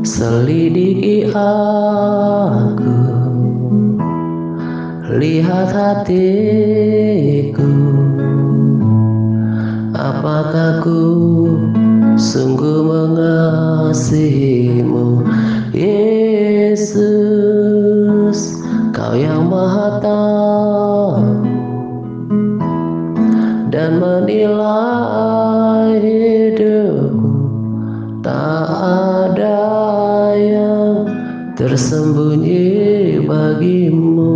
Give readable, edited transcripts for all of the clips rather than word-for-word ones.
Selidiki aku, lihat hatiku. Apakah ku sungguh mengasihimu, Yesus? Kau yang Maha Tahu dan menilai hidupku. Tak ada yang tersembunyi bagimu.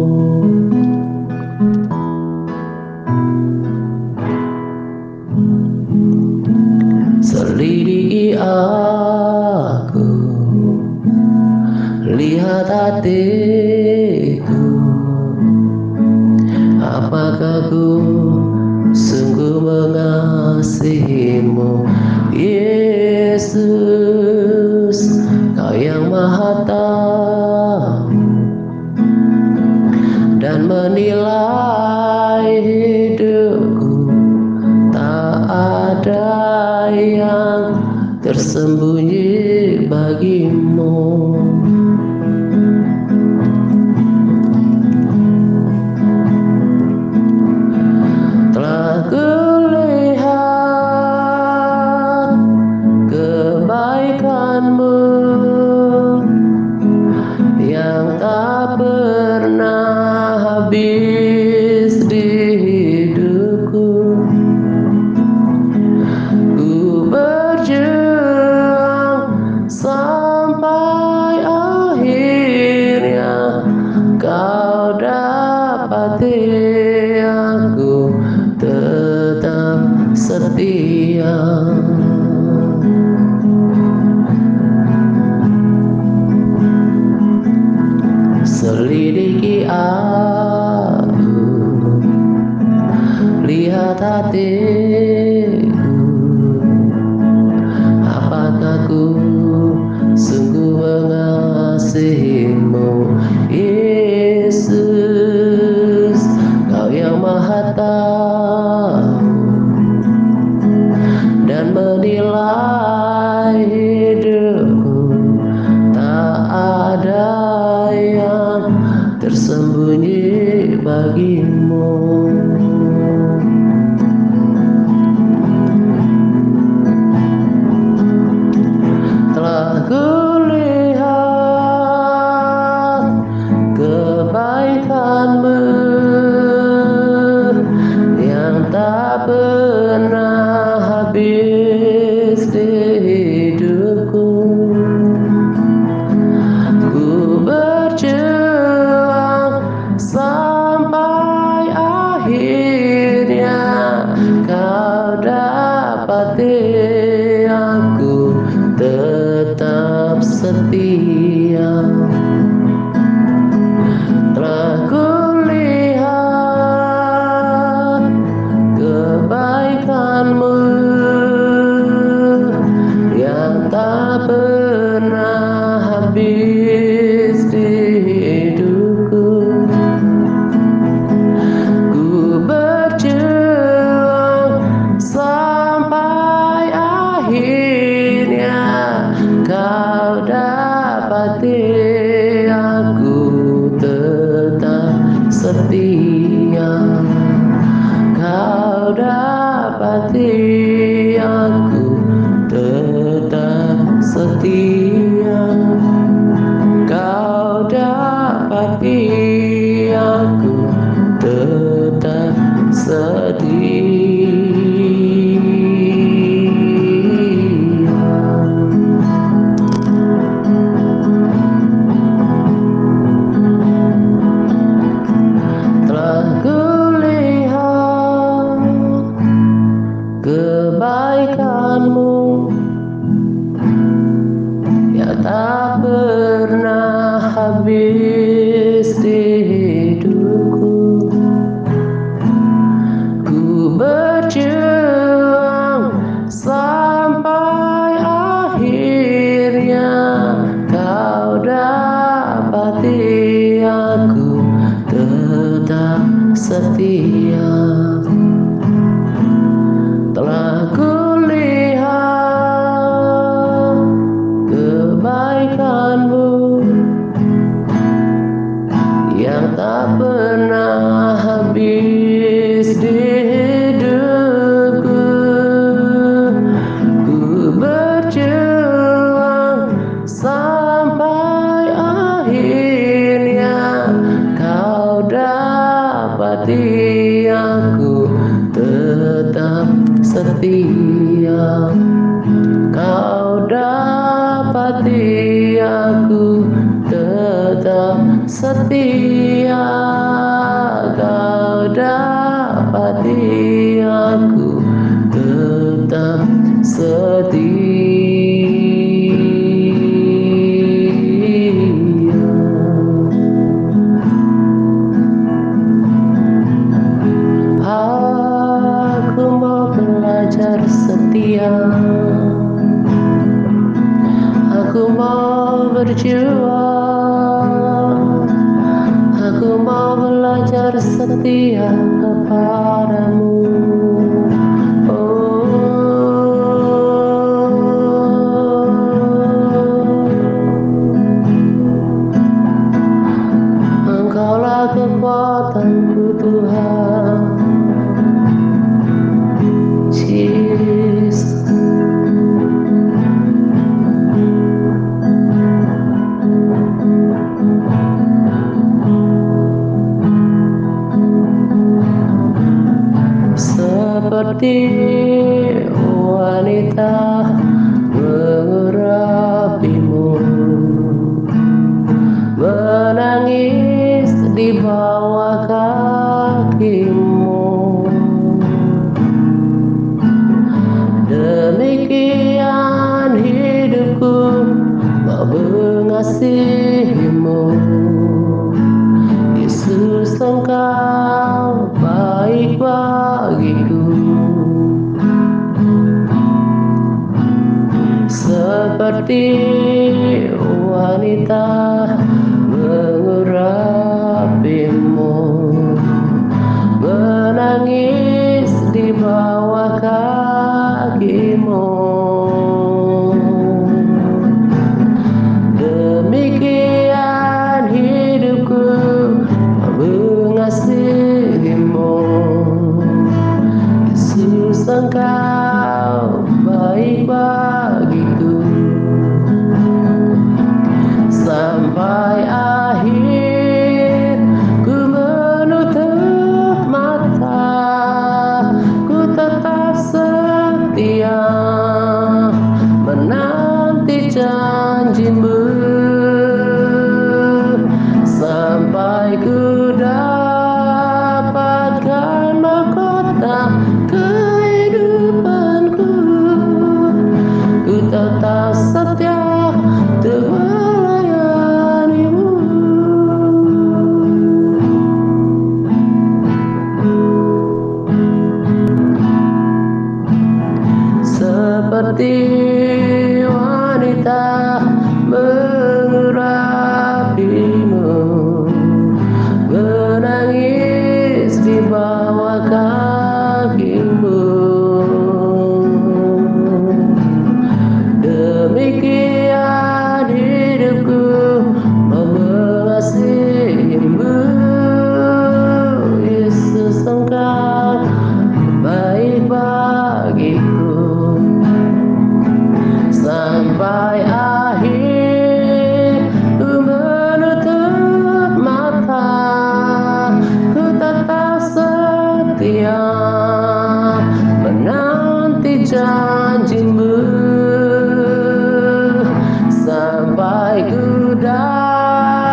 Selidiki aku, lihat hatiku. Apakah ku sungguh mengasihimu, Yesus? Kau yang Maha Tahu dan menilai hidupku. Tak ada yang tersembunyi bagimu. Telah kulihat kebaikanmu yang tak pernah habis di hidupku. Ku berjuang sampai akhirnya kau dapati aku tetap setia. Selidiki aku, lihat hatiku. Apakah ku sungguh mengasihimu, Yesus? Kau yang Maha Tahu dan menilai hidupku. Tak ada yang tersembunyi bagimu. Telah kulihat kebaikanmu yang tak pernah habis di hidupku. Ku berjuang sampai akhirnya kau dapati aku tetap setia. Telah kulihat kebaikanmu yang tak pernah habis di hidupku. Ku berjuang sampai akhirnya kau dapati aku tetap setia. Kau dapati aku tetap setia. Kau dapati aku tetap setia. Telah kulihat kebaikanmu yang tak pernah habis di hidupku. Ku berjuang sampai akhirnya kau dapati aku tetap setia. Telah kulihat kebaikan pernah habis di hidupku. Ku berjuang sampai akhirnya kau dapati aku tetap setia. Kau dapati aku tetap setia. Kau dapati aku tetap setia. Aku mau belajar setia. Aku mau berjuang. Aku mau belajar setia kepadamu. Engkaulah kekuatanku Tuhan Yesus. Seperti wanita mengurapimu, menangis di bawah kakimu. Demikian hidupku mau mengasihimu. Yesus, Engkau baik bagiku. Seperti wanita mengurapimu, menangis di bawah kakimu. Demikian hidupku mengasihimu. Yesus, Engkau baik bagiku. Sampai akhir ku menutup mata, ku tetap setia menanti janjimu. Sampai ku dapatkan mahkota kehidupanku, ku tetap setia untuk melayanimu. Seperti wanita mengurapimu, menangis di bawah kakimu. Demikian hidupku mengasihimu. Yesus, Engkau baik bagiku. Sampai akhir ku menutup mata, ku tetap setia menanti janjimu. Sampai ku dapatkan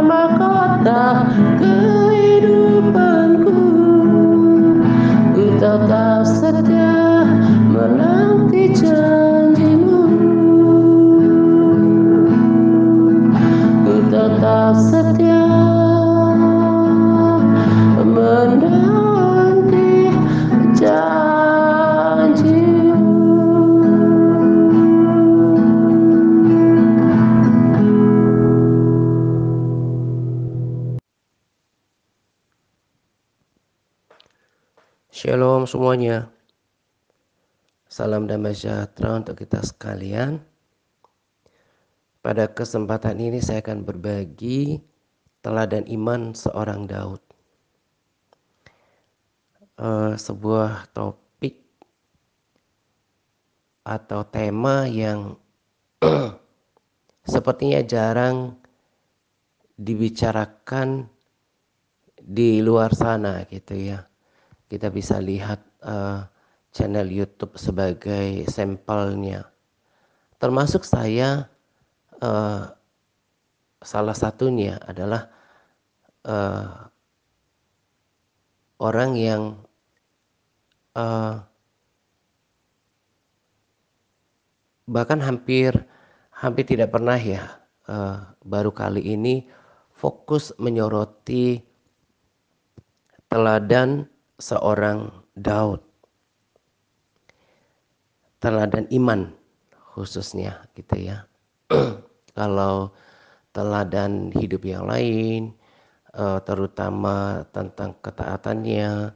mahkota kehidupanku, ku tetap setia menanti janjimu. Ku tetap setia menanti janjimu. Shalom semuanya. Salam damai sejahtera untuk kita sekalian. Pada kesempatan ini saya akan berbagi Teladan iman seorang Daud. Sebuah topik atau tema yang sepertinya jarang dibicarakan di luar sana gitu ya. Kita bisa lihat channel YouTube sebagai sampelnya. Termasuk saya, salah satunya adalah orang yang bahkan hampir tidak pernah ya, baru kali ini fokus menyoroti teladan seorang Daud, teladan iman khususnya gitu ya. Kalau teladan hidup yang lain, terutama tentang ketaatannya,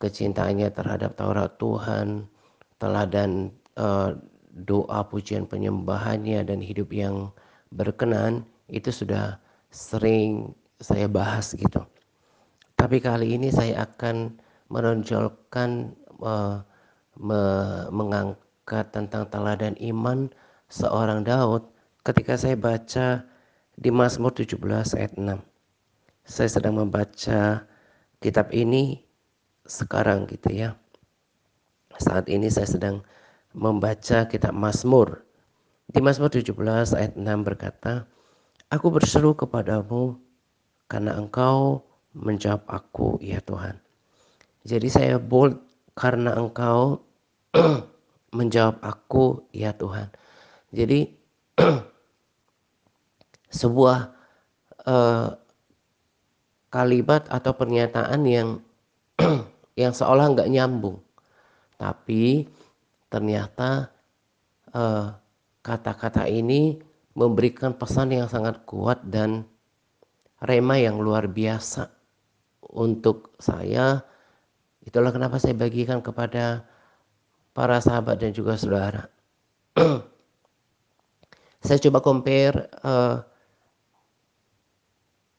kecintaannya terhadap Taurat Tuhan, teladan doa pujian penyembahannya dan hidup yang berkenan, itu sudah sering saya bahas gitu. Tapi kali ini saya akan menonjolkan, mengangkat tentang teladan iman seorang Daud ketika saya baca di Mazmur 17 ayat 6. Saya sedang membaca kitab ini sekarang gitu ya. Saat ini saya sedang membaca kitab Mazmur. Di Mazmur 17 ayat 6 berkata, "Aku berseru kepadamu karena Engkau menjawab aku, ya Tuhan." Jadi saya bold karena Engkau menjawab aku, ya Tuhan. Jadi sebuah kalimat atau pernyataan yang seolah nggak nyambung, tapi ternyata kata-kata ini memberikan pesan yang sangat kuat dan rema yang luar biasa untuk saya. Itulah kenapa saya bagikan kepada para sahabat dan juga saudara. Saya coba compare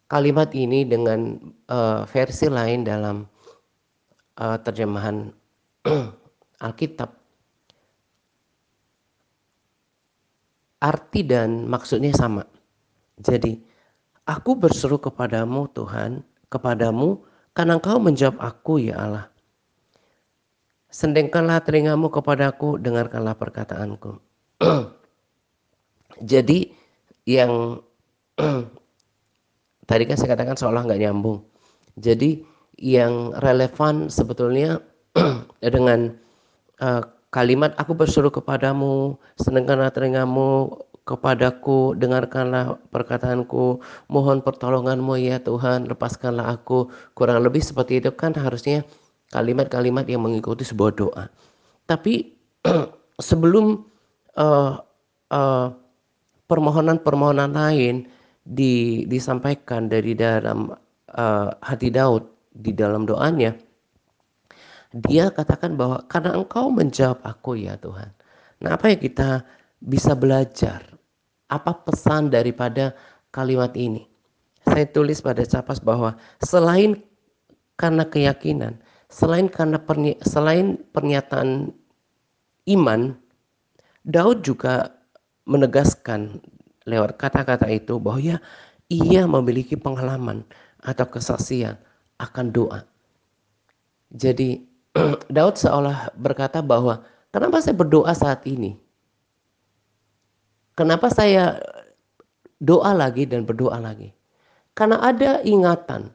kalimat ini dengan versi lain dalam terjemahan Alkitab. Arti dan maksudnya sama. Jadi, aku berseru kepadamu Tuhan, kepadamu karena Engkau menjawab aku, ya Allah. Sendengkanlah telingamu kepadaku, dengarkanlah perkataanku. Jadi yang tadi kan saya katakan seolah nggak nyambung. Jadi yang relevan sebetulnya dengan kalimat aku berseru kepadamu, sendengkanlah telingamu kepadaku, dengarkanlah perkataanku, mohon pertolonganmu ya Tuhan, lepaskanlah aku. Kurang lebih seperti itu kan harusnya kalimat-kalimat yang mengikuti sebuah doa. Tapi sebelum permohonan-permohonan lain disampaikan dari dalam hati Daud di dalam doanya, dia katakan bahwa karena Engkau menjawab aku, ya Tuhan. Nah, apa yang kita bisa belajar? Apa pesan daripada kalimat ini? Saya tulis pada capas bahwa selain karena keyakinan, selain pernyataan iman, Daud juga menegaskan lewat kata-kata itu bahwa ia memiliki pengalaman atau kesaksian akan doa. Jadi Daud seolah berkata bahwa kenapa saya berdoa saat ini? Kenapa saya doa lagi dan berdoa lagi? Karena ada ingatan,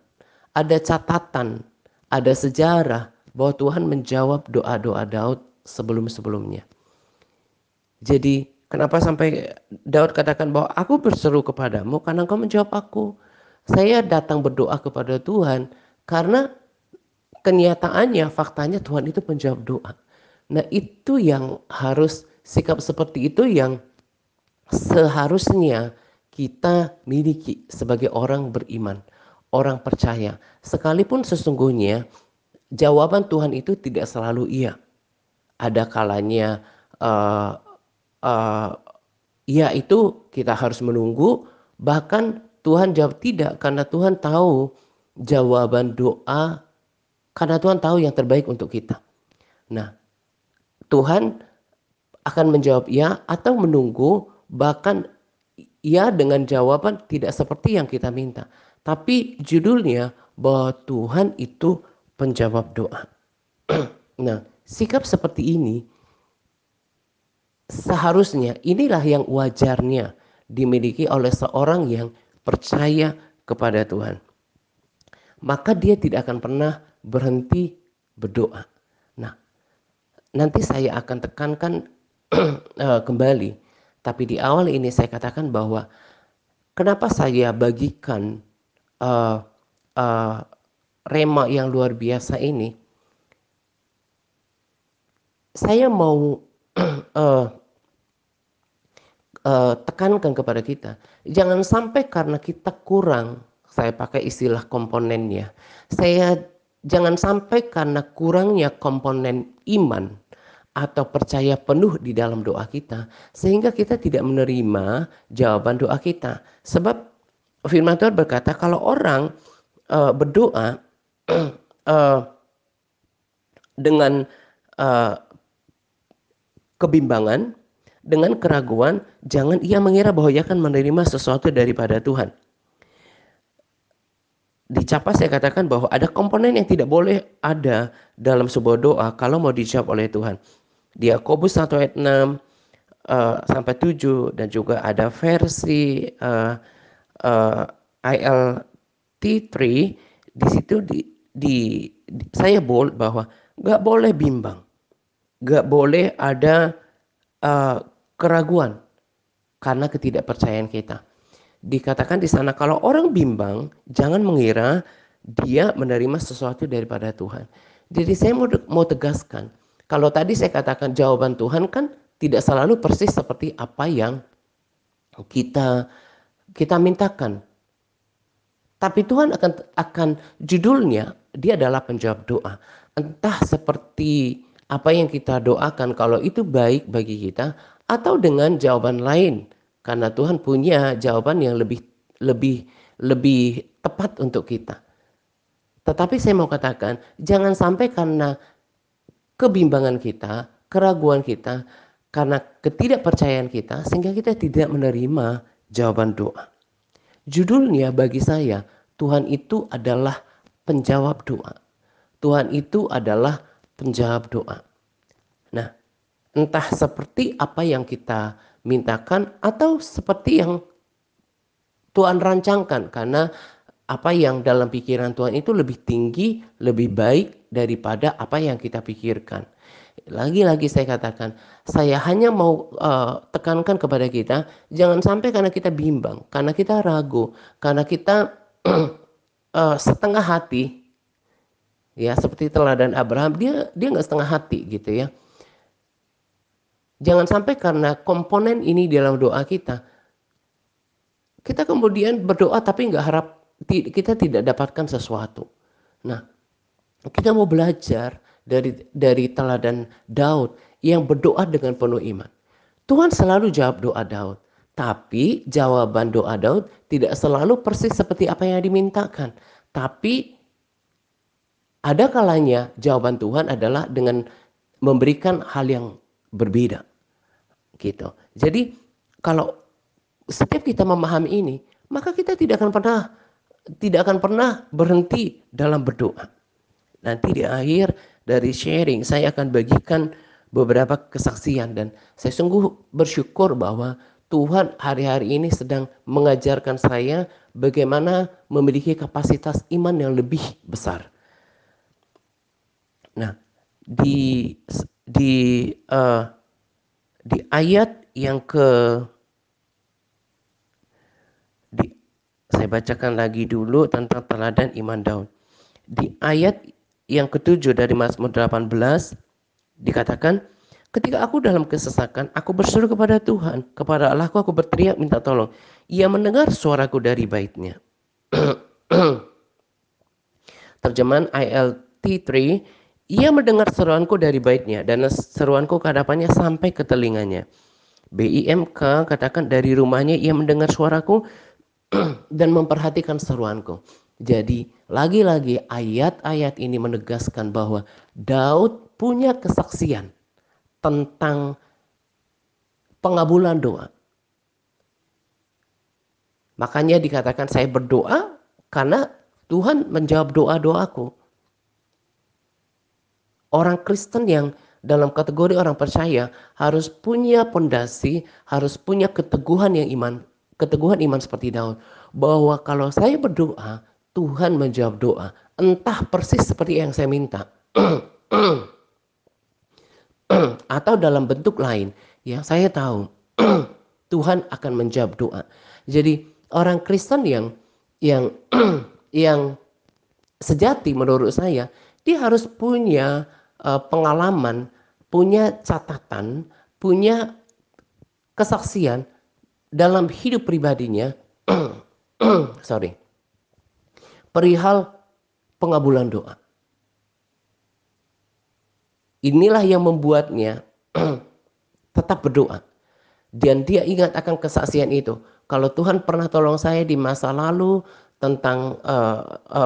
ada catatan, ada sejarah bahwa Tuhan menjawab doa-doa Daud sebelum-sebelumnya. Jadi kenapa sampai Daud katakan bahwa aku berseru kepadamu karena Engkau menjawab aku. Saya datang berdoa kepada Tuhan karena kenyataannya, faktanya Tuhan itu menjawab doa. Nah, itu yang harus, sikap seperti itu yang seharusnya kita miliki sebagai orang beriman, orang percaya. Sekalipun sesungguhnya jawaban Tuhan itu tidak selalu iya. Ada kalanya ya itu kita harus menunggu, bahkan Tuhan jawab tidak, karena Tuhan tahu jawaban doa, karena Tuhan tahu yang terbaik untuk kita. Nah, Tuhan akan menjawab ya atau menunggu, bahkan ya dengan jawaban tidak seperti yang kita minta. Tapi judulnya bahwa Tuhan itu penjawab doa. Nah, sikap seperti ini seharusnya inilah yang wajarnya dimiliki oleh seorang yang percaya kepada Tuhan. Maka dia tidak akan pernah berhenti berdoa. Nah, nanti saya akan tekankan kembali. Tapi di awal ini saya katakan bahwa kenapa saya bagikan rema yang luar biasa ini. Saya mau tekankan kepada kita, jangan sampai karena kita kurang, saya pakai istilah komponennya, jangan sampai karena kurangnya komponen iman atau percaya penuh di dalam doa kita, sehingga kita tidak menerima jawaban doa kita. Sebab firman Tuhan berkata, kalau orang berdoa dengan kebimbangan, dengan keraguan, jangan ia mengira bahwa ia akan menerima sesuatu daripada Tuhan. Di Capa saya katakan bahwa ada komponen yang tidak boleh ada dalam sebuah doa kalau mau dijawab oleh Tuhan. Di Yakobus 1 ayat 6 sampai 7, dan juga ada versi ILT3, di situ saya bold bahwa nggak boleh bimbang, nggak boleh ada keraguan karena ketidakpercayaan kita. Dikatakan di sana, kalau orang bimbang, jangan mengira dia menerima sesuatu daripada Tuhan. Jadi saya mau tegaskan, kalau tadi saya katakan jawaban Tuhan kan tidak selalu persis seperti apa yang kita mintakan. Tapi Tuhan akan judulnya, dia adalah penjawab doa. Entah seperti apa yang kita doakan, kalau itu baik bagi kita, atau dengan jawaban lain. Karena Tuhan punya jawaban yang lebih tepat untuk kita. Tetapi saya mau katakan, jangan sampai karena kebimbangan kita, keraguan kita, karena ketidakpercayaan kita, sehingga kita tidak menerima jawaban doa. Judulnya bagi saya, Tuhan itu adalah penjawab doa. Tuhan itu adalah penjawab doa. Nah, entah seperti apa yang kita mintakan atau seperti yang Tuhan rancangkan, karena apa yang dalam pikiran Tuhan itu lebih tinggi, lebih baik daripada apa yang kita pikirkan. Lagi-lagi saya katakan, saya hanya mau tekankan kepada kita, jangan sampai karena kita bimbang, karena kita ragu, karena kita setengah hati, ya seperti teladan Abraham, dia nggak setengah hati gitu ya. Jangan sampai karena komponen ini dalam doa kita kemudian berdoa tapi nggak harap, kita tidak dapatkan sesuatu. Nah, kita mau belajar dari teladan Daud yang berdoa dengan penuh iman. Tuhan selalu jawab doa Daud, tapi jawaban doa Daud tidak selalu persis seperti apa yang dimintakan. Tapi ada kalanya jawaban Tuhan adalah dengan memberikan hal yang berbeda. Gitu. Jadi kalau setiap kita memahami ini, maka kita tidak akan pernah berhenti dalam berdoa. Nanti di akhir dari sharing saya akan bagikan beberapa kesaksian, dan saya sungguh bersyukur bahwa Tuhan hari-hari ini sedang mengajarkan saya bagaimana memiliki kapasitas iman yang lebih besar. Nah, di ayat yang saya bacakan lagi dulu tentang teladan iman Daud. Di ayat yang ke-7 dari Mazmur 18 dikatakan, ketika aku dalam kesesakan, aku berseru kepada Tuhan, kepada Allahku aku berteriak minta tolong. Ia mendengar suaraku dari baitnya. Terjemahan ILT3, ia mendengar seruanku dari baitnya, dan seruanku ke hadapannya sampai ke telinganya. BIMK katakan, dari rumahnya ia mendengar suaraku, dan memperhatikan seruanku. Jadi lagi-lagi ayat-ayat ini menegaskan bahwa Daud punya kesaksian tentang pengabulan doa. Makanya dikatakan saya berdoa karena Tuhan menjawab doa-doaku. Orang Kristen yang dalam kategori orang percaya harus punya pondasi, harus punya keteguhan iman seperti Daud. Bahwa kalau saya berdoa, Tuhan menjawab doa. Entah persis seperti yang saya minta. Atau dalam bentuk lain. Ya, saya tahu Tuhan akan menjawab doa. Jadi orang Kristen yang yang sejati menurut saya, dia harus punya pengalaman, punya catatan, punya kesaksian dalam hidup pribadinya sorry, perihal pengabulan doa. Inilah yang membuatnya tetap berdoa. Dan dia ingat akan kesaksian itu. Kalau Tuhan pernah tolong saya di masa lalu tentang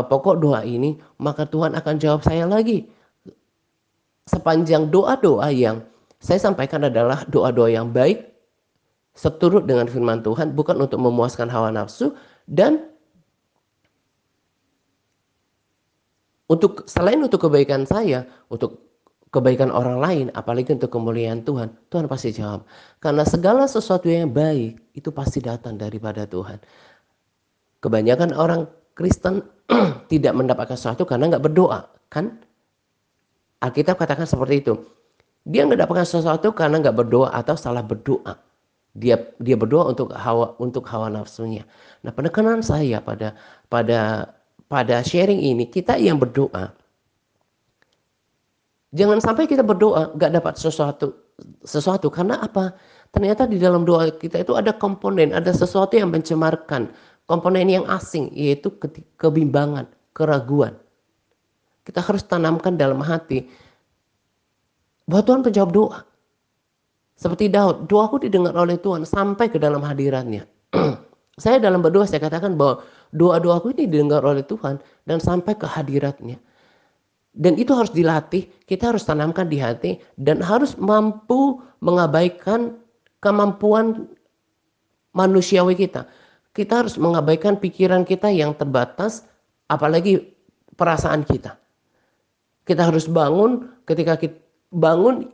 pokok doa ini, maka Tuhan akan jawab saya lagi. Sepanjang doa-doa yang saya sampaikan adalah doa-doa yang baik, seturut dengan firman Tuhan, bukan untuk memuaskan hawa nafsu, dan selain untuk kebaikan saya, untuk kebaikan orang lain, apalagi untuk kemuliaan Tuhan, Tuhan pasti jawab. Karena segala sesuatu yang baik itu pasti datang daripada Tuhan. Kebanyakan orang Kristen tidak mendapatkan sesuatu karena nggak berdoa, kan? Alkitab katakan seperti itu. Dia nggak dapatkan sesuatu karena nggak berdoa atau salah berdoa. Dia berdoa untuk hawa nafsunya. Nah, penekanan saya pada sharing ini, kita yang berdoa, jangan sampai kita berdoa nggak dapat sesuatu karena apa? Ternyata di dalam doa kita itu ada komponen, ada sesuatu yang mencemarkan, komponen yang asing, yaitu kebimbangan, keraguan. Kita harus tanamkan dalam hati bahwa Tuhan penjawab doa. Seperti Daud, doaku didengar oleh Tuhan sampai ke dalam hadiratnya. Saya dalam berdoa, saya katakan bahwa doa-doaku ini didengar oleh Tuhan dan sampai ke hadiratnya. Dan itu harus dilatih, kita harus tanamkan di hati dan harus mampu mengabaikan kemampuan manusiawi kita. Kita harus mengabaikan pikiran kita yang terbatas, apalagi perasaan kita. Kita harus bangun, ketika kita bangun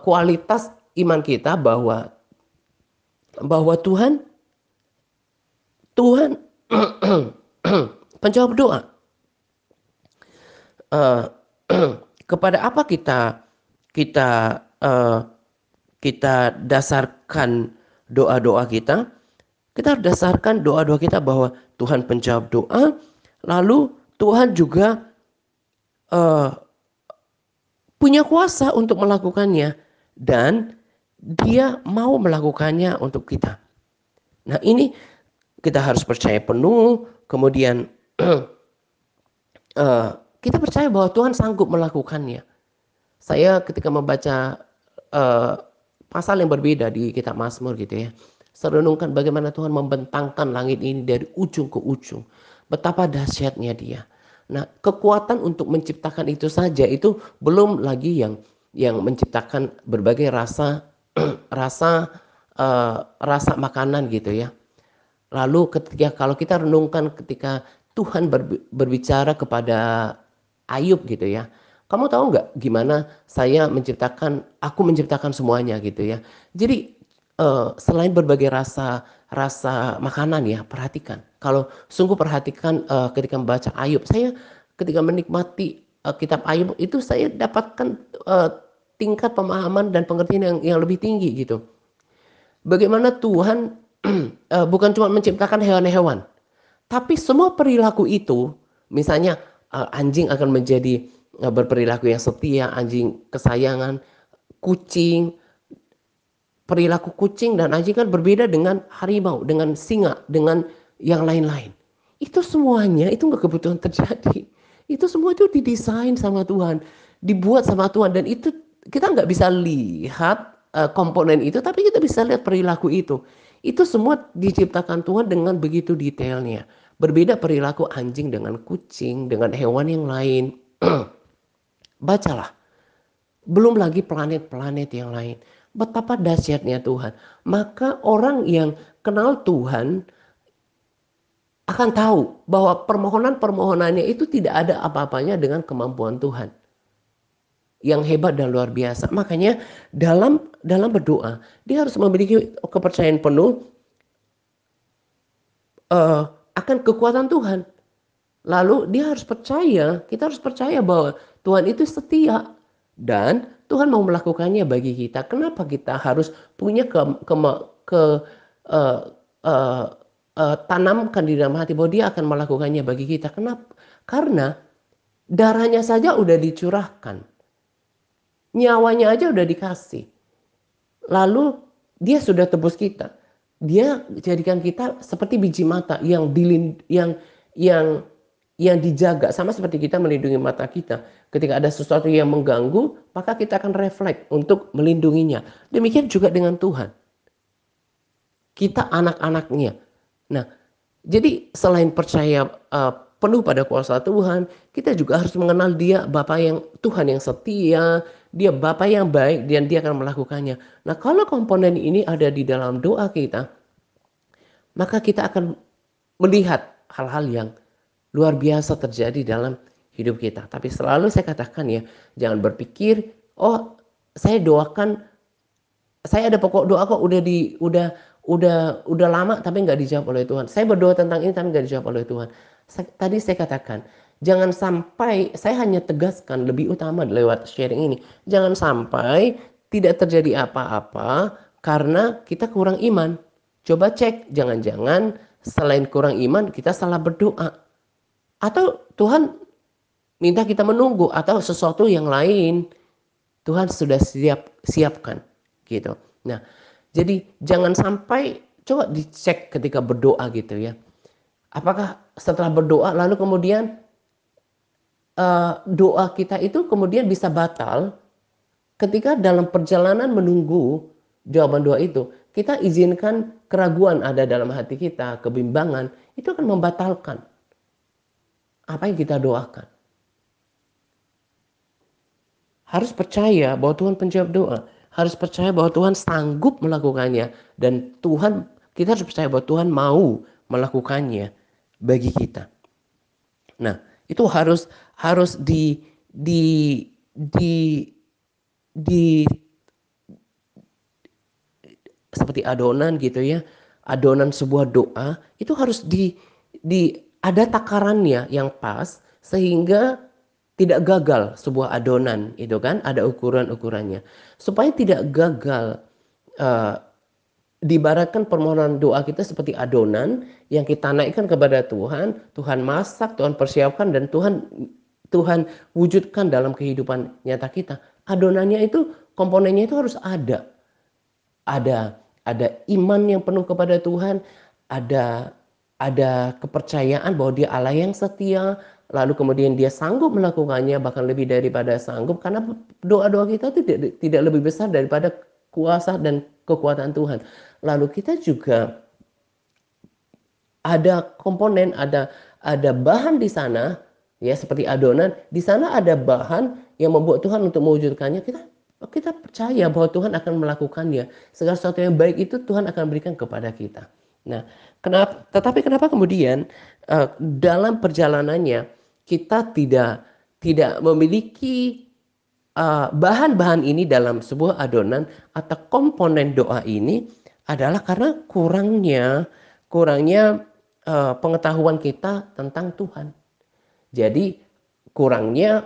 kualitas iman kita bahwa Tuhan penjawab doa. Kepada apa kita dasarkan doa-doa kita? Kita harus dasarkan doa-doa kita bahwa Tuhan penjawab doa, lalu Tuhan juga punya kuasa untuk melakukannya dan Dia mau melakukannya untuk kita. Nah, ini kita harus percaya penuh, kemudian kita percaya bahwa Tuhan sanggup melakukannya. Saya ketika membaca pasal yang berbeda di kitab Mazmur gitu ya, saya renungkan bagaimana Tuhan membentangkan langit ini dari ujung ke ujung. Betapa dahsyatnya Dia. Nah, kekuatan untuk menciptakan itu saja itu belum lagi yang menciptakan berbagai rasa rasa makanan gitu ya. Lalu kalau kita renungkan ketika Tuhan berbicara kepada Ayub gitu ya. Kamu tahu nggak gimana aku menciptakan semuanya gitu ya. Jadi selain berbagai rasa makanan ya, perhatikan. Kalau sungguh perhatikan ketika membaca Ayub, saya ketika menikmati kitab Ayub itu saya dapatkan tingkat pemahaman dan pengertian yang lebih tinggi gitu. Bagaimana Tuhan bukan cuma menciptakan hewan-hewan, tapi semua perilaku itu, misalnya anjing akan menjadi berperilaku yang setia, anjing kesayangan, kucing, perilaku kucing dan anjing kan berbeda dengan harimau, dengan singa, dengan yang lain-lain. Itu semuanya itu nggak kebetulan terjadi. Itu semua itu didesain sama Tuhan, dibuat sama Tuhan, dan itu kita nggak bisa lihat komponen itu, tapi kita bisa lihat perilaku itu. Itu semua diciptakan Tuhan dengan begitu detailnya. Berbeda perilaku anjing dengan kucing, dengan hewan yang lain. Bacalah. Belum lagi planet-planet yang lain. Betapa dahsyatnya Tuhan. Maka orang yang kenal Tuhan akan tahu bahwa permohonan-permohonannya itu tidak ada apa-apanya dengan kemampuan Tuhan yang hebat dan luar biasa. Makanya dalam berdoa dia harus memiliki kepercayaan penuh akan kekuatan Tuhan. Lalu dia harus percaya, kita harus percaya bahwa Tuhan itu setia dan Tuhan mau melakukannya bagi kita. Kenapa kita harus punya uh, uh, tanamkan di dalam hati bahwa dia akan melakukannya bagi kita? Kenapa? Karena darahnya saja udah dicurahkan, nyawanya aja udah dikasih. Lalu dia sudah tebus kita. Dia jadikan kita seperti biji mata yang dijaga, sama seperti kita melindungi mata kita. Ketika ada sesuatu yang mengganggu, maka kita akan refleks untuk melindunginya. Demikian juga dengan Tuhan. Kita anak-anaknya. Nah, jadi selain percaya penuh pada kuasa Tuhan, kita juga harus mengenal dia Tuhan yang setia, dia Bapa yang baik dan dia akan melakukannya. Nah, kalau komponen ini ada di dalam doa kita, maka kita akan melihat hal-hal yang luar biasa terjadi dalam hidup kita. Tapi selalu saya katakan ya, jangan berpikir, oh saya doakan, saya ada pokok doa kok udah lama tapi nggak dijawab oleh Tuhan. Saya berdoa tentang ini tapi nggak dijawab oleh Tuhan. Tadi saya katakan, jangan sampai, saya hanya tegaskan lebih utama lewat sharing ini, jangan sampai tidak terjadi apa-apa karena kita kurang iman. Coba cek, jangan-jangan selain kurang iman kita salah berdoa. Atau Tuhan minta kita menunggu atau sesuatu yang lain Tuhan sudah siapkan gitu. Nah, jadi jangan sampai, coba dicek ketika berdoa gitu ya. Apakah setelah berdoa lalu kemudian doa kita itu kemudian bisa batal ketika dalam perjalanan menunggu jawaban doa itu, kita izinkan keraguan ada dalam hati kita, kebimbangan, itu akan membatalkan apa yang kita doakan. Harus percaya bahwa Tuhan penjawab doa. Harus percaya bahwa Tuhan sanggup melakukannya. Dan kita harus percaya bahwa Tuhan mau melakukannya bagi kita. Nah, itu harus di di seperti adonan gitu ya. Adonan sebuah doa itu harus ada takarannya yang pas sehingga tidak gagal sebuah adonan itu kan, ada ukuran-ukurannya. Supaya tidak gagal, diibaratkan permohonan doa kita seperti adonan yang kita naikkan kepada Tuhan, Tuhan masak, Tuhan persiapkan dan Tuhan wujudkan dalam kehidupan nyata kita. Adonannya itu, komponennya itu harus ada. Ada iman yang penuh kepada Tuhan, ada kepercayaan bahwa dia Allah yang setia, lalu kemudian dia sanggup melakukannya, bahkan lebih daripada sanggup, karena doa-doa kita tidak lebih besar daripada kuasa dan kekuatan Tuhan. Lalu kita juga ada komponen, ada bahan di sana, ya seperti adonan. Di sana ada bahan yang membuat Tuhan untuk mewujudkannya. Kita percaya bahwa Tuhan akan melakukannya. Segala sesuatu yang baik itu Tuhan akan berikan kepada kita. Nah, tetapi kenapa kemudian dalam perjalanannya kita tidak memiliki bahan-bahan ini dalam sebuah adonan atau komponen doa ini adalah karena kurangnya pengetahuan kita tentang Tuhan. Jadi kurangnya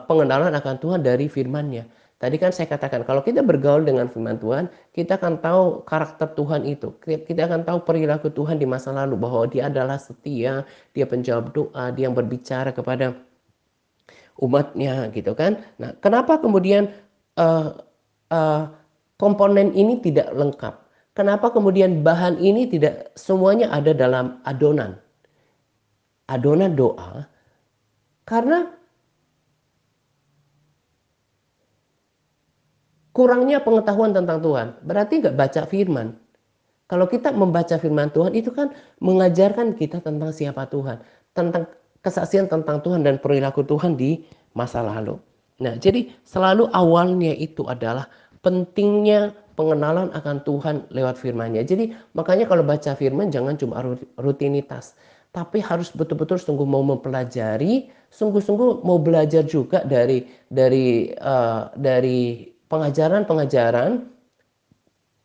pengenalan akan Tuhan dari firman-Nya. Tadi kan saya katakan kalau kita bergaul dengan firman Tuhan, kita akan tahu karakter Tuhan itu. Kita akan tahu perilaku Tuhan di masa lalu bahwa Dia adalah setia, Dia penjawab doa, Dia yang berbicara kepada umatnya gitu kan. Nah, kenapa kemudian uh, uh, komponen ini tidak lengkap? Kenapa kemudian bahan ini tidak semuanya ada dalam adonan doa? Karena kurangnya pengetahuan tentang Tuhan. Berarti nggak baca firman. Kalau kita membaca firman Tuhan itu kan mengajarkan kita tentang siapa Tuhan, tentang kesaksian tentang Tuhan dan perilaku Tuhan di masa lalu. Nah, jadi selalu awalnya itu adalah pentingnya pengenalan akan Tuhan lewat firman-Nya. Jadi makanya kalau baca firman jangan cuma rutinitas, tapi harus betul-betul sungguh mau mempelajari, sungguh-sungguh mau belajar juga dari pengajaran-pengajaran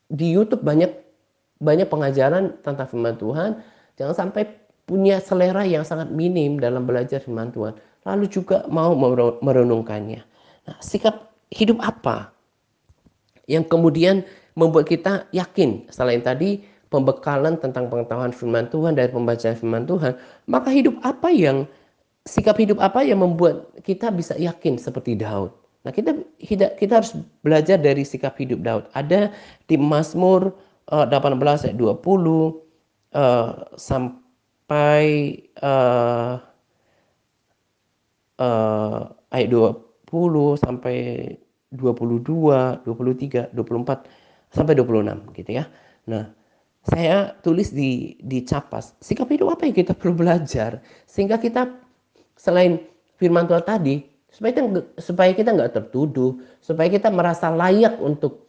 di YouTube. Banyak pengajaran tentang firman Tuhan. Jangan sampai punya selera yang sangat minim dalam belajar firman Tuhan, lalu juga mau merenungkannya. Nah, sikap hidup apa yang kemudian membuat kita yakin? Selain tadi pembekalan tentang pengetahuan firman Tuhan dari pembacaan firman Tuhan, maka sikap hidup apa yang membuat kita bisa yakin seperti Daud? Nah, kita harus belajar dari sikap hidup Daud. Ada di Mazmur 18 ayat 20 sampai ayat 20 sampai 22, 23, 24 sampai 26 gitu ya. Nah, saya tulis di capas, sikap hidup apa yang kita perlu belajar sehingga kita selain firman Tuhan tadi, supaya kita nggak tertuduh, supaya kita merasa layak untuk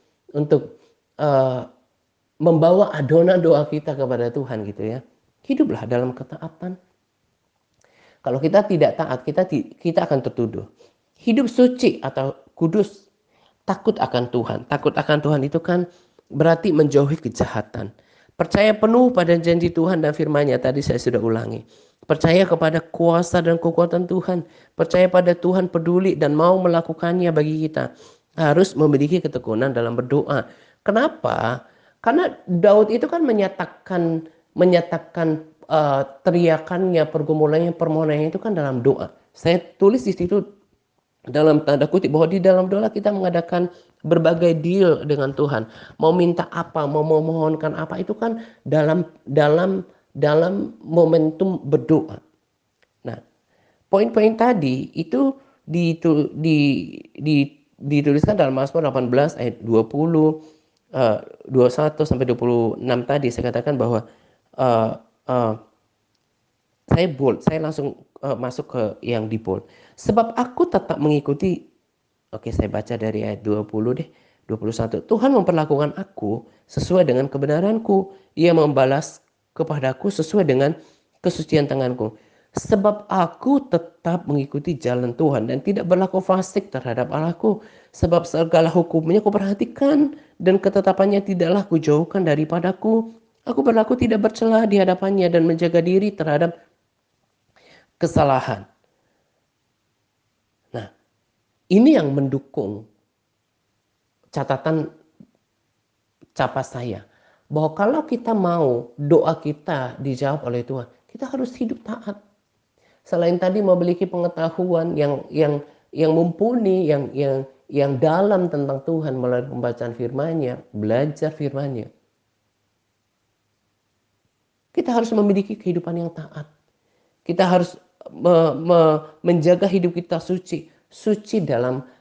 membawa adonan doa kita kepada Tuhan gitu ya. Hiduplah dalam ketaatan. Kalau kita tidak taat, kita akan tertuduh. Hidup suci atau kudus, takut akan Tuhan. Takut akan Tuhan itu kan berarti menjauhi kejahatan. Percaya penuh pada janji Tuhan dan firman-Nya, tadi saya sudah ulangi. Percaya kepada kuasa dan kekuatan Tuhan. Percaya pada Tuhan peduli dan mau melakukannya bagi kita. Harus memiliki ketekunan dalam berdoa. Kenapa? Karena Daud itu kan menyatakan teriakannya, pergumulannya, permohonannya itu kan dalam doa. Saya tulis di situ dalam tanda kutip bahwa di dalam doa kita mengadakan berbagai deal dengan Tuhan. Mau minta apa, mau memohonkan apa, itu kan dalam momentum berdoa. Nah, poin-poin tadi itu dituliskan dalam Mazmur 18 ayat 20, 21 sampai 26 tadi. Saya katakan bahwa uh, uh, saya langsung masuk ke yang di bold. Sebab aku tetap mengikuti, oke saya baca dari ayat 20 deh, 21. Tuhan memperlakukan aku sesuai dengan kebenaranku. Ia membalas kepadaku sesuai dengan kesucian tanganku. Sebab aku tetap mengikuti jalan Tuhan dan tidak berlaku fasik terhadap Allahku. Sebab segala hukumnya aku perhatikan dan ketetapannya tidaklah kujauhkan daripadaku. Aku berlaku tidak bercela di hadapannya dan menjaga diri terhadap kesalahan. Nah, ini yang mendukung catatan capas saya. Bahwa kalau kita mau doa kita dijawab oleh Tuhan, kita harus hidup taat. Selain tadi memiliki pengetahuan yang mumpuni, yang dalam tentang Tuhan melalui pembacaan firman-Nya, belajar firman-Nya. Kita harus memiliki kehidupan yang taat. Kita harus menjaga hidup kita suci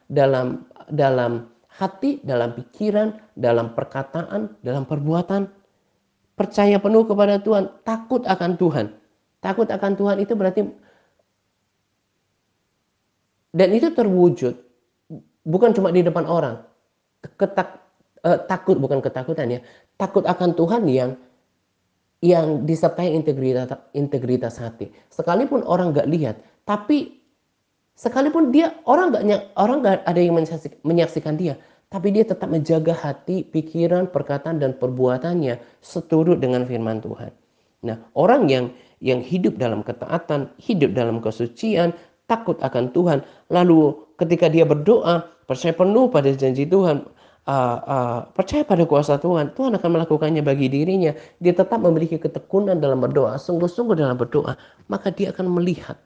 dalam hati, dalam pikiran, dalam perkataan, dalam perbuatan. Percaya penuh kepada Tuhan, takut akan Tuhan. Takut akan Tuhan itu berarti, dan itu terwujud bukan cuma di depan orang. Takut bukan ketakutan ya. Takut akan Tuhan yang disertai integritas hati. Sekalipun orang nggak lihat, tapi sekalipun orang nggak ada yang menyaksikan dia, tapi dia tetap menjaga hati, pikiran, perkataan dan perbuatannya seturut dengan firman Tuhan. Nah, orang yang hidup dalam ketaatan, hidup dalam kesucian, takut akan Tuhan, lalu ketika dia berdoa, percaya penuh pada janji Tuhan, percaya pada kuasa Tuhan, Tuhan akan melakukannya bagi dirinya. Dia tetap memiliki ketekunan dalam berdoa, sungguh-sungguh dalam berdoa, maka dia akan melihat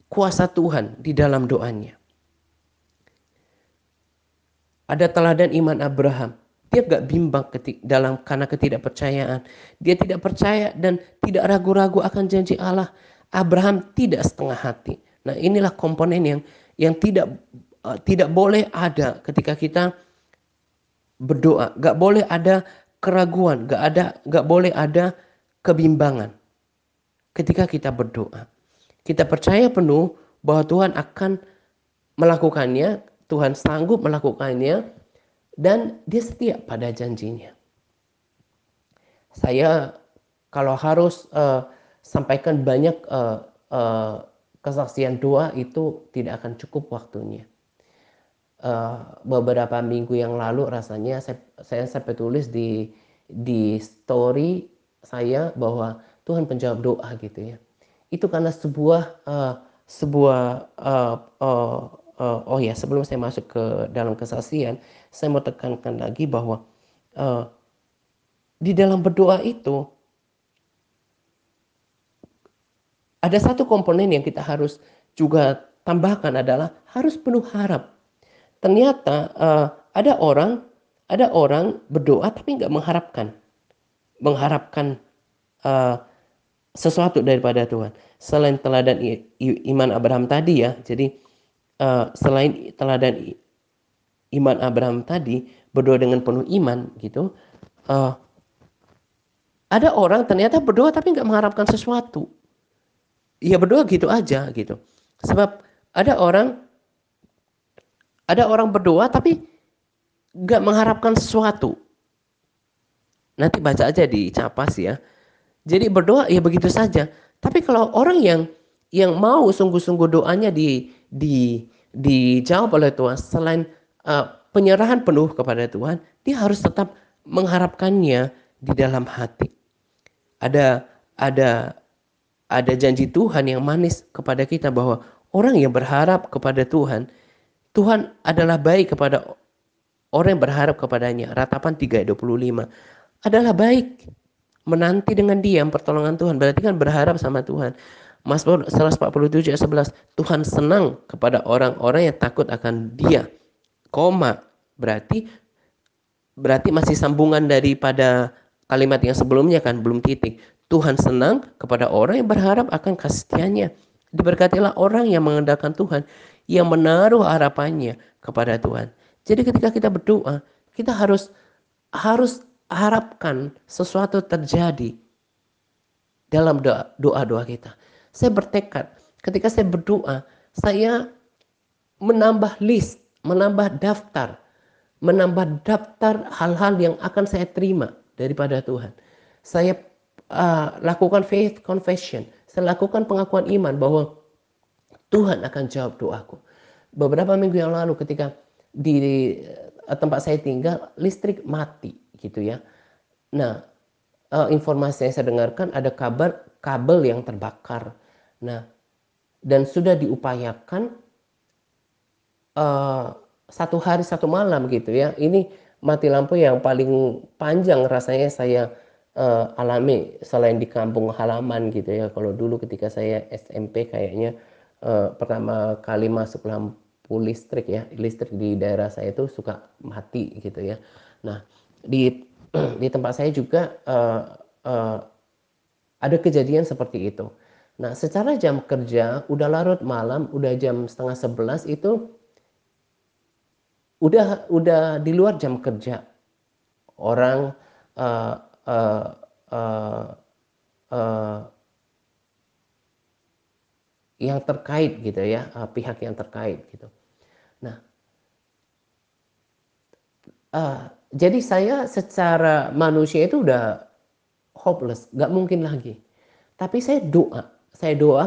kuasa Tuhan di dalam doanya. Ada teladan iman Abraham. Dia gak bimbang karena ketidakpercayaan. Dia tidak percaya dan tidak ragu-ragu akan janji Allah. Abraham tidak setengah hati. Nah, inilah komponen yang tidak boleh ada ketika kita berdoa, nggak boleh ada keraguan, nggak boleh ada kebimbangan ketika kita berdoa. Kita percaya penuh bahwa Tuhan akan melakukannya, Tuhan sanggup melakukannya, dan Dia setia pada janjinya. Saya kalau harus sampaikan banyak kesaksian doa itu tidak akan cukup waktunya. Beberapa minggu yang lalu rasanya saya sampai tulis di story saya bahwa Tuhan penjawab doa gitu ya. Itu karena oh ya, sebelum saya masuk ke dalam kesaksian, saya mau tekankan lagi bahwa uh, di dalam berdoa itu ada satu komponen yang kita harus juga tambahkan adalah harus penuh harap. Ternyata ada orang berdoa tapi nggak mengharapkan uh, sesuatu daripada Tuhan. Selain teladan iman Abraham tadi ya, jadi selain teladan iman Abraham tadi berdoa dengan penuh iman gitu, uh, ada orang ternyata berdoa tapi nggak mengharapkan sesuatu. Ya berdoa gitu aja gitu. Sebab ada orang ada orang berdoa tapi nggak mengharapkan sesuatu. Nanti baca aja di Capas ya. Jadi berdoa ya begitu saja. Tapi kalau orang yang mau sungguh-sungguh doanya dijawab oleh Tuhan, selain penyerahan penuh kepada Tuhan, dia harus tetap mengharapkannya di dalam hati. Ada ada ada janji Tuhan yang manis kepada kita bahwa orang yang berharap kepada Tuhan, Tuhan adalah baik kepada orang yang berharap kepadanya. Ratapan 3:25 adalah baik. Menanti dengan diam pertolongan Tuhan. Berarti kan berharap sama Tuhan. Mazmur 147 ayat 11. Tuhan senang kepada orang-orang yang takut akan Dia. Koma. Berarti masih sambungan daripada kalimat yang sebelumnya kan, belum titik. Tuhan senang kepada orang yang berharap akan kasih setianya. Diberkatilah orang yang mengandalkan Tuhan, yang menaruh harapannya kepada Tuhan. Jadi ketika kita berdoa, kita harus harapkan sesuatu terjadi dalam doa-doa kita. Saya bertekad, ketika saya berdoa, saya menambah list, menambah daftar hal-hal yang akan saya terima daripada Tuhan. Saya lakukan faith confession, saya lakukan pengakuan iman bahwa Tuhan akan jawab doaku. Beberapa minggu yang lalu ketika di tempat saya tinggal listrik mati gitu ya. Nah, informasi yang saya dengarkan ada kabar kabel yang terbakar. Nah, dan sudah diupayakan satu hari satu malam gitu ya. Ini mati lampu yang paling panjang rasanya saya alami selain di kampung halaman gitu ya. Kalau dulu ketika saya SMP kayaknya pertama kali masuk lampu listrik ya, listrik di daerah saya itu suka mati gitu ya. Nah, di di tempat saya juga ada kejadian seperti itu. Nah, secara jam kerja udah larut malam, udah jam setengah 11 itu udah di luar jam kerja. Orang uh, uh, uh, uh, yang terkait gitu ya, pihak yang terkait gitu. Nah, jadi saya secara manusia itu udah hopeless, nggak mungkin lagi. Tapi saya doa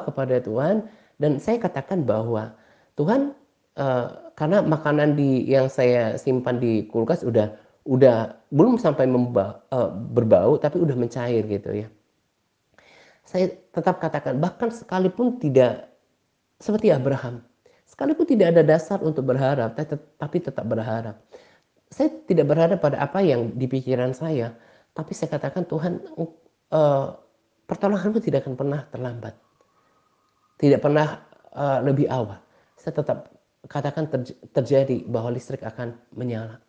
kepada Tuhan dan saya katakan bahwa Tuhan, karena makanan yang saya simpan di kulkas udah belum sampai berbau tapi udah mencair gitu ya. Saya tetap katakan bahkan sekalipun tidak seperti Abraham, sekalipun tidak ada dasar untuk berharap, tapi tetap berharap. Saya tidak berharap pada apa yang di pikiran saya, tapi saya katakan Tuhan, pertolonganmu tidak akan pernah terlambat, tidak pernah lebih awal. Saya tetap katakan terjadi bahwa listrik akan menyala.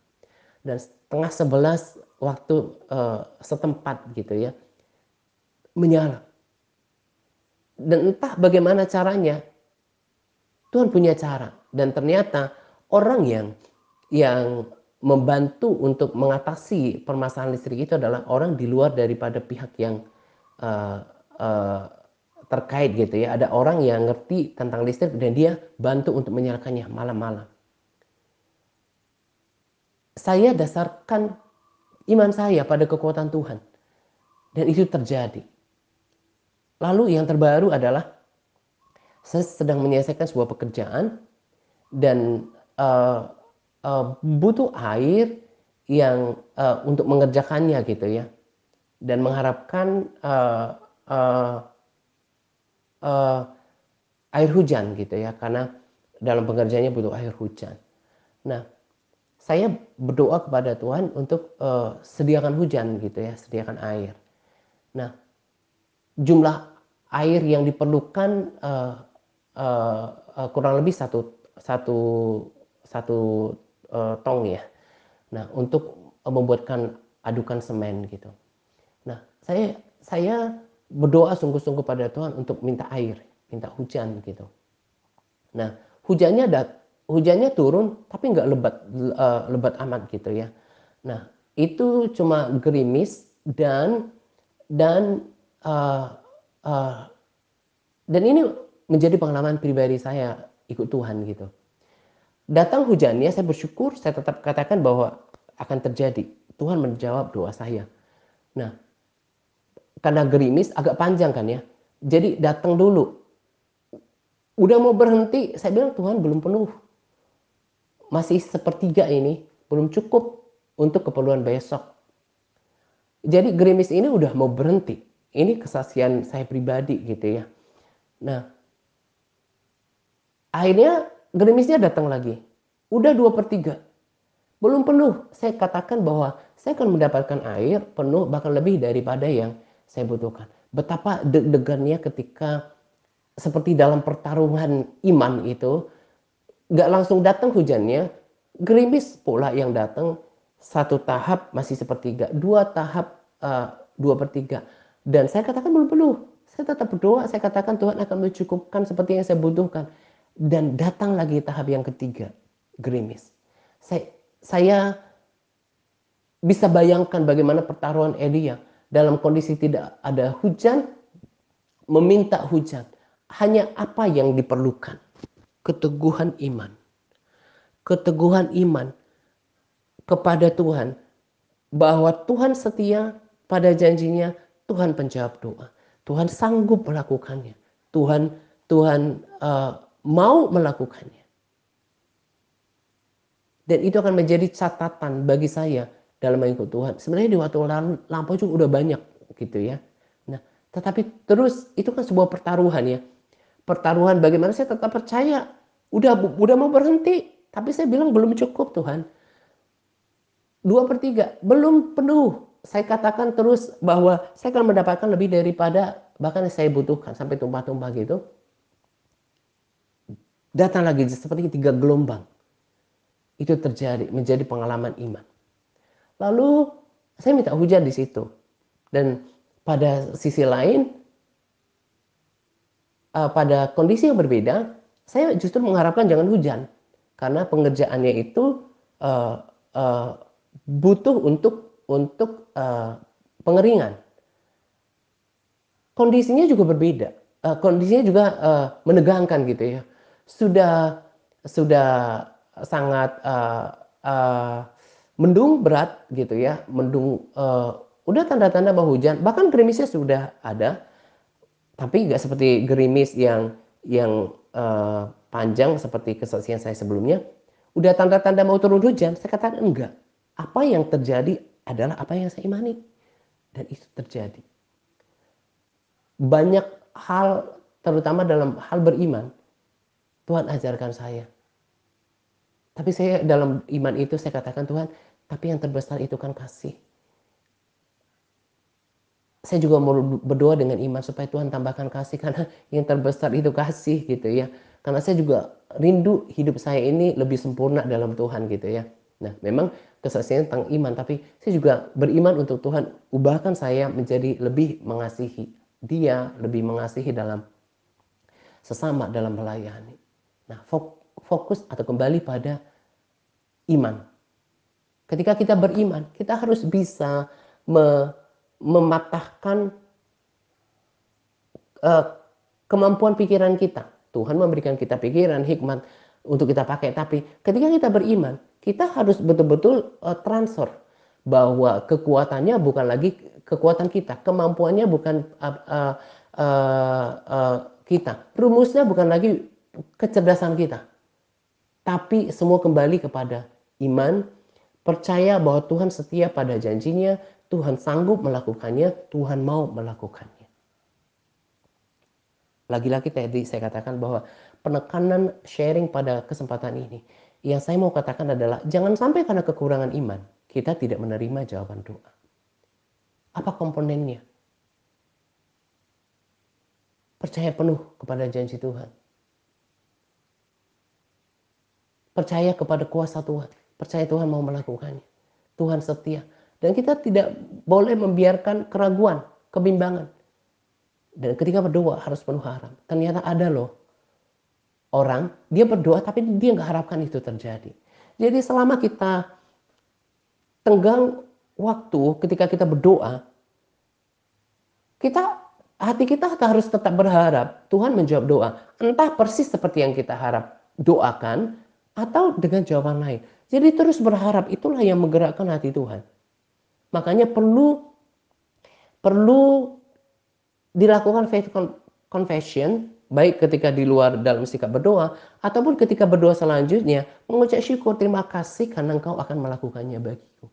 Dan setengah 11 waktu setempat gitu ya, menyala. Dan entah bagaimana caranya, Tuhan punya cara. Dan ternyata orang yang membantu untuk mengatasi permasalahan listrik itu adalah orang di luar daripada pihak yang uh, uh, terkait gitu ya. Ada orang yang ngerti tentang listrik dan dia bantu untuk menyalakannya malam-malam. Saya dasarkan iman saya pada kekuatan Tuhan. Dan itu terjadi. Lalu yang terbaru adalah saya sedang menyelesaikan sebuah pekerjaan dan butuh air yang untuk mengerjakannya gitu ya. Dan mengharapkan air hujan gitu ya, karena dalam pengerjaannya butuh air hujan. Nah, saya berdoa kepada Tuhan untuk sediakan hujan gitu ya, sediakan air. Nah, jumlah air yang diperlukan kurang lebih satu satu tong ya. Nah, untuk membuatkan adukan semen gitu. Nah, saya berdoa sungguh-sungguh pada Tuhan untuk minta air, minta hujan gitu. Nah, hujannya turun tapi nggak lebat amat gitu ya. Nah, itu cuma gerimis dan uh, uh, dan ini menjadi pengalaman pribadi saya ikut Tuhan gitu. Datang hujannya, saya bersyukur, saya tetap katakan bahwa akan terjadi. Tuhan menjawab doa saya. Nah, karena gerimis agak panjang kan ya. Jadi datang dulu. Udah mau berhenti, saya bilang Tuhan belum penuh. Masih sepertiga ini, belum cukup untuk keperluan besok. Jadi gerimis ini udah mau berhenti. Ini kesaksian saya pribadi gitu ya. Nah, akhirnya gerimisnya datang lagi. Udah 2/3. Belum penuh. Saya katakan bahwa saya akan mendapatkan air penuh bahkan lebih daripada yang saya butuhkan. Betapa deg-degannya ketika seperti dalam pertarungan iman itu, gak langsung datang hujannya, gerimis pula yang datang. Satu tahap masih sepertiga, dua tahap 2/3. Dan saya katakan belum penuh. Saya tetap berdoa, saya katakan Tuhan akan mencukupkan seperti yang saya butuhkan. Dan datang lagi tahap yang ketiga, gerimis. Saya bisa bayangkan bagaimana pertaruhan Elia dalam kondisi tidak ada hujan, meminta hujan. Hanya apa yang diperlukan? Keteguhan iman. Keteguhan iman kepada Tuhan. Bahwa Tuhan setia pada janjinya, Tuhan penjawab doa. Tuhan sanggup melakukannya. Tuhan Tuhan mau melakukannya. Dan itu akan menjadi catatan bagi saya dalam mengikut Tuhan. Sebenarnya di waktu lampau juga udah banyak gitu ya. Nah, tetapi terus itu kan sebuah pertaruhan ya. Pertaruhan bagaimana saya tetap percaya. Udah mau berhenti, tapi saya bilang belum cukup Tuhan. 2/3 belum penuh. Saya katakan terus bahwa saya akan mendapatkan lebih daripada bahkan yang saya butuhkan sampai tumpah-tumpah gitu. Datang lagi seperti 3 gelombang. Itu terjadi menjadi pengalaman iman. Lalu saya minta hujan di situ. Dan pada sisi lain, pada kondisi yang berbeda, saya justru mengharapkan jangan hujan. Karena pengerjaannya itu butuh untuk pengeringan. Kondisinya juga berbeda. Kondisinya juga menegangkan gitu ya. Sudah sangat mendung berat gitu ya, mendung udah tanda-tanda bahwa hujan, bahkan gerimisnya sudah ada, tapi nggak seperti gerimis yang panjang seperti kesaksian saya sebelumnya. Udah tanda-tanda mau turun hujan, saya katakan enggak. Apa yang terjadi adalah apa yang saya imani, dan itu terjadi. Banyak hal, terutama dalam hal beriman, Tuhan ajarkan saya. Tapi saya dalam iman itu saya katakan Tuhan, tapi yang terbesar itu kan kasih. Saya juga mau berdoa dengan iman supaya Tuhan tambahkan kasih, karena yang terbesar itu kasih gitu ya. Karena saya juga rindu hidup saya ini lebih sempurna dalam Tuhan gitu ya. Nah, memang kesaksian tentang iman, tapi saya juga beriman untuk Tuhan ubahkan saya menjadi lebih mengasihi Dia, lebih mengasihi dalam sesama dalam melayani. Nah, fokus atau kembali pada iman. Ketika kita beriman, kita harus bisa mematahkan kemampuan pikiran kita. Tuhan memberikan kita pikiran, hikmat untuk kita pakai. Tapi ketika kita beriman, kita harus betul-betul transfer bahwa kekuatannya bukan lagi kekuatan kita, kemampuannya bukan kita, rumusnya bukan lagi kecerdasan kita, tapi semua kembali kepada iman, percaya bahwa Tuhan setia pada janjinya, Tuhan sanggup melakukannya, Tuhan mau melakukannya. Lagi-lagi tadi saya katakan bahwa penekanan sharing pada kesempatan ini, yang saya mau katakan adalah jangan sampai karena kekurangan iman, kita tidak menerima jawaban doa. Apa komponennya? Percaya penuh kepada janji Tuhan. Percaya kepada kuasa Tuhan. Percaya Tuhan mau melakukannya. Tuhan setia. Dan kita tidak boleh membiarkan keraguan, kebimbangan. Dan ketika berdoa harus penuh harap. Ternyata ada loh orang, dia berdoa tapi dia nggak harapkan itu terjadi. Jadi selama kita tenggang waktu ketika kita berdoa, hati kita harus tetap berharap Tuhan menjawab doa. Entah persis seperti yang kita harap doakan atau dengan jawaban lain. Jadi terus berharap, itulah yang menggerakkan hati Tuhan. Makanya perlu dilakukan faith confession, baik ketika di luar dalam sikap berdoa, ataupun ketika berdoa selanjutnya, mengucap syukur, terima kasih karena Engkau akan melakukannya bagiku.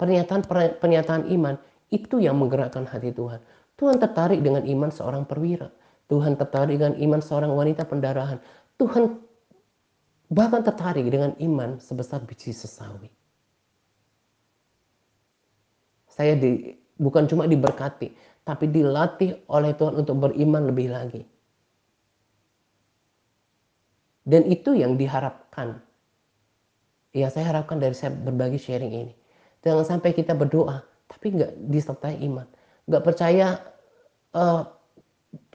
Pernyataan iman, itu yang menggerakkan hati Tuhan. Tuhan tertarik dengan iman seorang perwira. Tuhan tertarik dengan iman seorang wanita pendarahan. Tuhan bahkan tertarik dengan iman sebesar biji sesawi. Saya bukan cuma diberkati, tapi dilatih oleh Tuhan untuk beriman lebih lagi. Dan itu yang diharapkan. Ya, saya harapkan dari saya berbagi sharing ini. Jangan sampai kita berdoa, tapi nggak disertai iman. Nggak percaya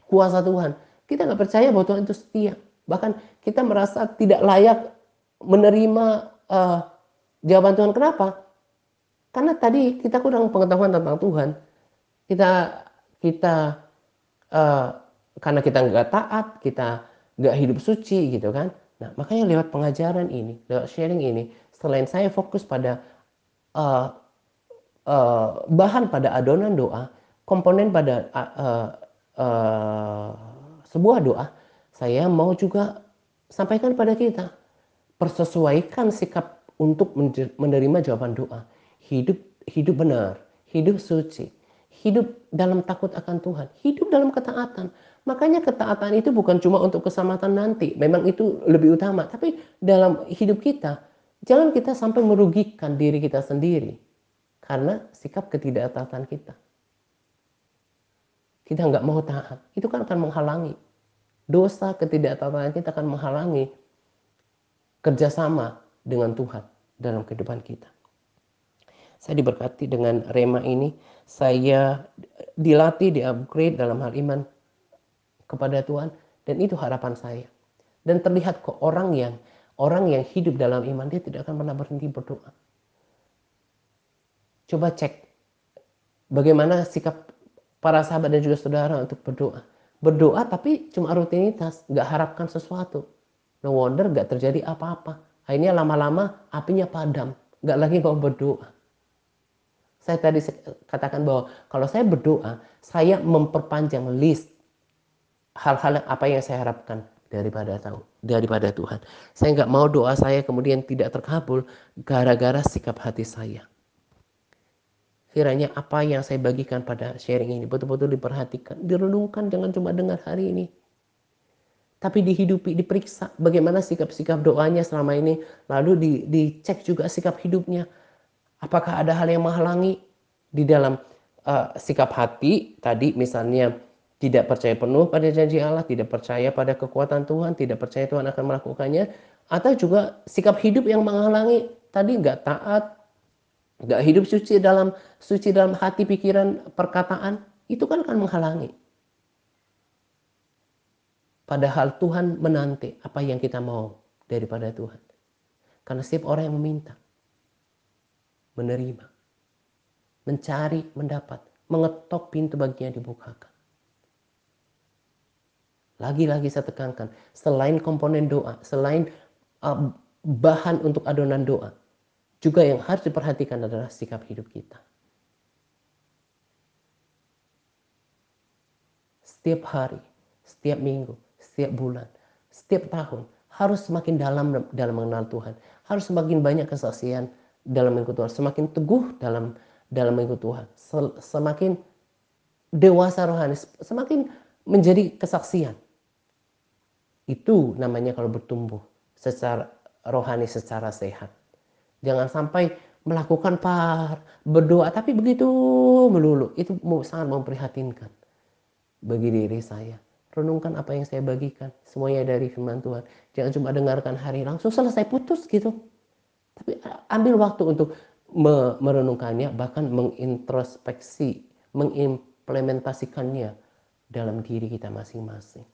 kuasa Tuhan. Kita nggak percaya bahwa Tuhan itu setia. Bahkan kita merasa tidak layak menerima jawaban Tuhan. Kenapa? Karena tadi kita kurang pengetahuan tentang Tuhan. Kita karena kita nggak taat, kita nggak hidup suci gitu kan. Nah, makanya lewat pengajaran ini, lewat sharing ini, selain saya fokus pada bahan pada adonan doa, komponen pada sebuah doa, saya mau juga sampaikan pada kita, persesuaikan sikap untuk menerima jawaban doa. Hidup benar, hidup suci, hidup dalam takut akan Tuhan, hidup dalam ketaatan. Makanya ketaatan itu bukan cuma untuk keselamatan nanti, memang itu lebih utama. Tapi dalam hidup kita, jangan kita sampai merugikan diri kita sendiri karena sikap ketidaktaatan kita. Kita nggak mau taat, itu kan akan menghalangi. Dosa ketidaktaatan kita akan menghalangi kerjasama dengan Tuhan dalam kehidupan kita. Saya diberkati dengan rema ini, saya dilatih, di-upgrade dalam hal iman kepada Tuhan, dan itu harapan saya. Dan terlihat kok orang yang hidup dalam iman, dia tidak akan pernah berhenti berdoa. Coba cek bagaimana sikap para sahabat dan juga saudara untuk berdoa. Berdoa tapi cuma rutinitas, nggak harapkan sesuatu. No wonder nggak terjadi apa-apa. Akhirnya lama-lama apinya padam, nggak lagi mau berdoa. Saya tadi katakan bahwa kalau saya berdoa, saya memperpanjang list hal-hal apa yang saya harapkan daripada Tuhan. Saya nggak mau doa saya kemudian tidak terkabul gara-gara sikap hati saya. Kiranya apa yang saya bagikan pada sharing ini betul-betul diperhatikan, direnungkan, jangan cuma dengar hari ini. Tapi dihidupi, diperiksa bagaimana sikap-sikap doanya selama ini. Lalu dicek juga sikap hidupnya. Apakah ada hal yang menghalangi di dalam sikap hati tadi, misalnya tidak percaya penuh pada janji Allah, tidak percaya pada kekuatan Tuhan, tidak percaya Tuhan akan melakukannya. Atau juga sikap hidup yang menghalangi tadi, nggak taat, nggak hidup suci dalam hati, pikiran, perkataan, itu kan akan menghalangi. Padahal Tuhan menanti apa yang kita mau daripada Tuhan. Karena setiap orang yang meminta, menerima, mencari, mendapat, mengetok pintu baginya dibukakan. Lagi-lagi saya tekankan, selain komponen doa, selain bahan untuk adonan doa, juga yang harus diperhatikan adalah sikap hidup kita. Setiap hari, setiap minggu, setiap bulan, setiap tahun harus semakin dalam mengenal Tuhan, harus semakin banyak kesaksian dalam mengikut Tuhan, semakin teguh dalam mengikut Tuhan, semakin dewasa rohani, semakin menjadi kesaksian. Itu namanya kalau bertumbuh secara rohani, secara sehat. Jangan sampai melakukan berdoa tapi begitu melulu. Itu sangat memprihatinkan bagi diri saya. Renungkan apa yang saya bagikan, semuanya dari firman Tuhan. Jangan cuma dengarkan hari langsung selesai putus gitu. Tapi ambil waktu untuk merenungkannya, bahkan mengintrospeksi, mengimplementasikannya dalam diri kita masing-masing.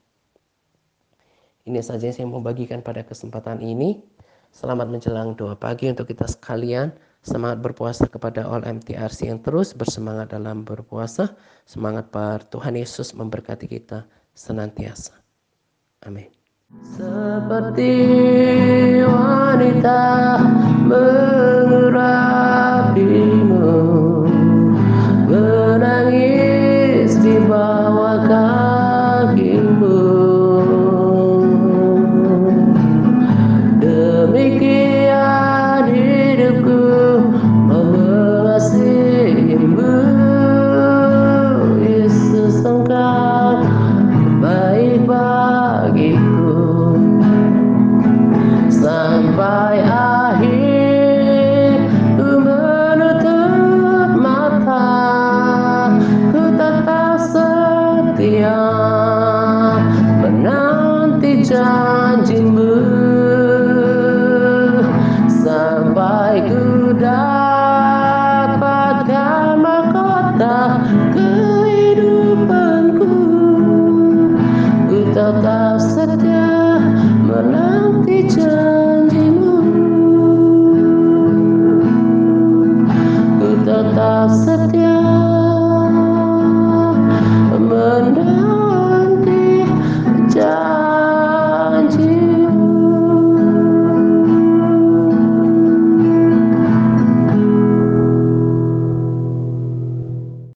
Ini saja yang saya mau bagikan pada kesempatan ini. Selamat menjelang doa pagi untuk kita sekalian. Semangat berpuasa kepada all MTRC yang terus bersemangat dalam berpuasa. Semangat Tuhan Yesus memberkati kita senantiasa. Amin. Seperti wanita mengurapimu, menangis di bawah kakimu. Demikian hidupku mengasihimu, Yesus Engkau baik bagiku. Sampai akhir ku menutup mata, ku tetap setia